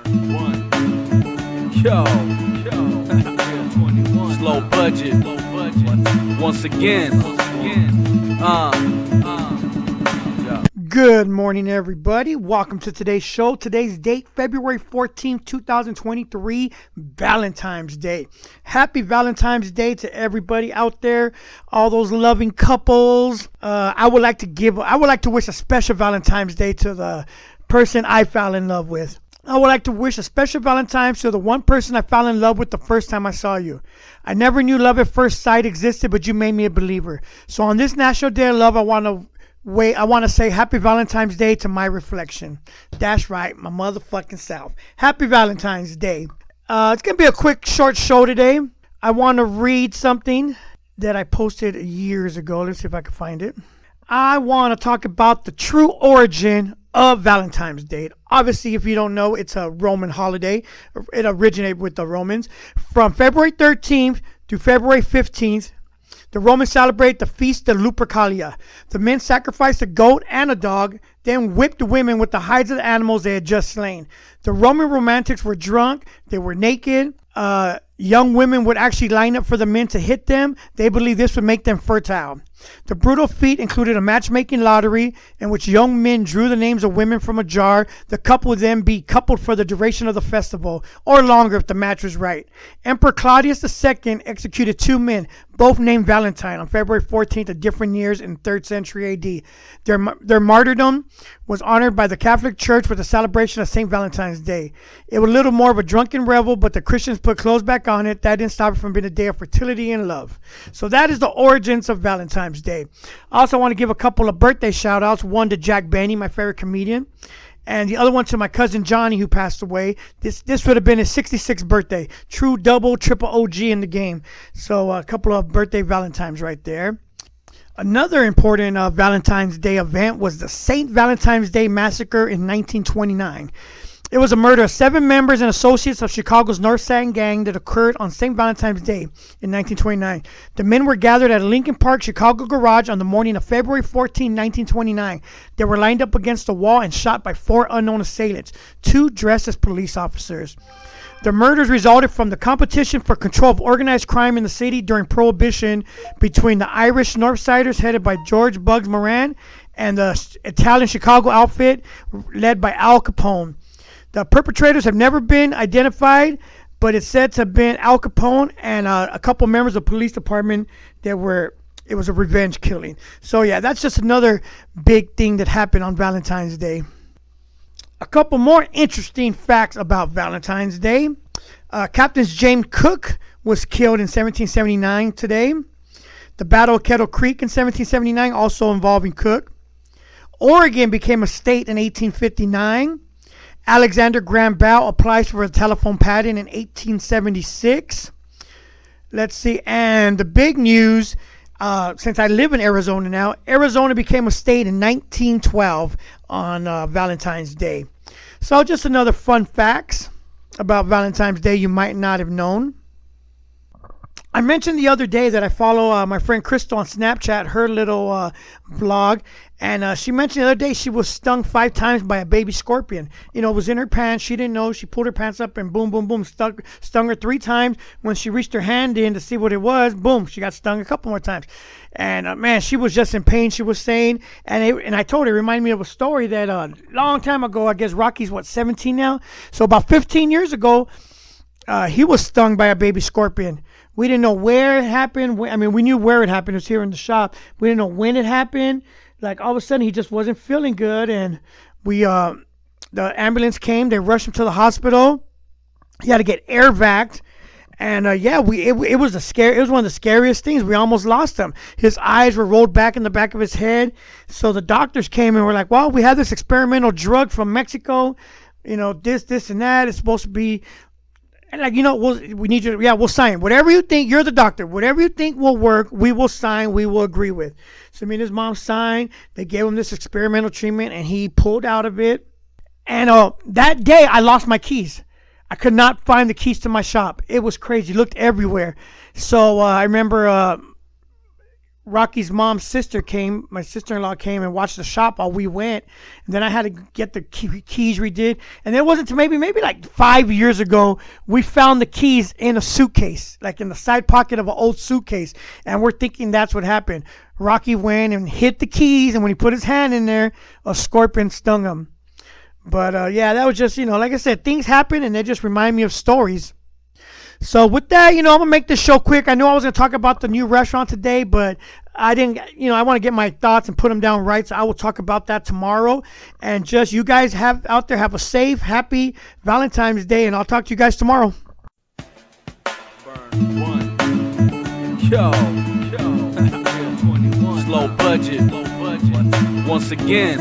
Yo, slow budget. Once again. Yeah. Good morning, everybody. Welcome to today's show. Today's date, February 14th, 2023, Valentine's Day. Happy Valentine's Day to everybody out there, all those loving couples. I would like to wish a special Valentine's Day to the person I fell in love with. I would like to wish a special Valentine's to the one person I fell in love with the first time I saw you. I never knew love at first sight existed, but you made me a believer. So on this National Day of Love, I want to say Happy Valentine's Day to my reflection. That's right, my motherfucking self. Happy Valentine's Day. It's going to be a quick, short show today. I want to read something that I posted years ago. Let's see if I can find it. I want to talk about the true origin of Valentine's Day. Obviously, if you don't know, it's a Roman holiday. It originated with the Romans. From February 13th to February 15th, the Romans celebrate the Feast of Lupercalia. The men sacrificed a goat and a dog, then whipped the women with the hides of the animals they had just slain. The Roman romantics were drunk. They were naked. Young women would actually line up for the men to hit them. They believed this would make them fertile. The brutal feat included a matchmaking lottery in which young men drew the names of women from a jar. The couple would then be coupled for the duration of the festival, or longer if the match was right. Emperor Claudius II executed two men, both named Valentine, on February 14th of different years in 3rd century AD. Their martyrdom was honored by the Catholic Church with the celebration of St. Valentine's Day. It was a little more of a drunken revel, but the Christians put clothes back on it. That didn't stop it from being a day of fertility and love. So that is the origins of Valentine's Day. I also want to give a couple of birthday shout outs. One to Jack Benny, my favorite comedian, and the other one to my cousin Johnny, who passed away. This would have been his 66th birthday. True double, triple OG in the game. So a couple of birthday Valentines right there. Another important Valentine's Day event was the St. Valentine's Day Massacre in 1929. It was a murder of 7 members and associates of Chicago's North Side Gang that occurred on St. Valentine's Day in 1929. The men were gathered at a Lincoln Park, Chicago garage on the morning of February 14, 1929. They were lined up against a wall and shot by 4 unknown assailants, 2 dressed as police officers. The murders resulted from the competition for control of organized crime in the city during Prohibition between the Irish Northsiders headed by George Bugs Moran and the Italian Chicago outfit led by Al Capone. The perpetrators have never been identified, but it's said to have been Al Capone and a couple members of the police department it was a revenge killing. So yeah, that's just another big thing that happened on Valentine's Day. A couple more interesting facts about Valentine's Day. Captain James Cook was killed in 1779 today. The Battle of Kettle Creek in 1779, also involving Cook. Oregon became a state in 1859. Alexander Graham Bell applies for a telephone patent in 1876. Let's see, and the big news, since I live in Arizona now, Arizona became a state in 1912 on Valentine's Day. So just another fun facts about Valentine's Day you might not have known. I mentioned the other day that I follow my friend Crystal on Snapchat, her little vlog, and she mentioned the other day she was stung 5 times by a baby scorpion. You know, it was in her pants. She didn't know. She pulled her pants up and boom, boom, boom, stung her 3 times. When she reached her hand in to see what it was, boom, she got stung a couple more times. And man, she was just in pain, she was saying. And I told her, it reminded me of a story that a long time ago, I guess Rocky's, 17 now? So about 15 years ago, he was stung by a baby scorpion. We didn't know where it happened. I mean, we knew where it happened. It was here in the shop. We didn't know when it happened. Like, all of a sudden, he just wasn't feeling good. And the ambulance came. They rushed him to the hospital. He had to get air vac'd. And, it was one of the scariest things. We almost lost him. His eyes were rolled back in the back of his head. So the doctors came and were like, well, we have this experimental drug from Mexico. You know, this, and that. It's supposed to be... And we need you to, we'll sign. Whatever you think, you're the doctor. Whatever you think will work, we will sign, we will agree with. So me and his mom signed. They gave him this experimental treatment, and he pulled out of it. And that day, I lost my keys. I could not find the keys to my shop. It was crazy. Looked everywhere. So I remember Rocky's mom's sister came, my sister-in-law came and watched the shop while we went. And then I had to get the keys redid. And it wasn't to maybe like 5 years ago, we found the keys in a suitcase, like in the side pocket of an old suitcase. And we're thinking that's what happened. Rocky went and hit the keys, and when he put his hand in there, a scorpion stung him. But yeah, that was just, like I said, things happen and they just remind me of stories. So with that, I'm going to make this show quick. I know I was going to talk about the new restaurant today, but I didn't, I want to get my thoughts and put them down right. So I will talk about that tomorrow. And just you guys have a safe, happy Valentine's Day. And I'll talk to you guys tomorrow. Burn one. Yo. 21. Low budget. Once again.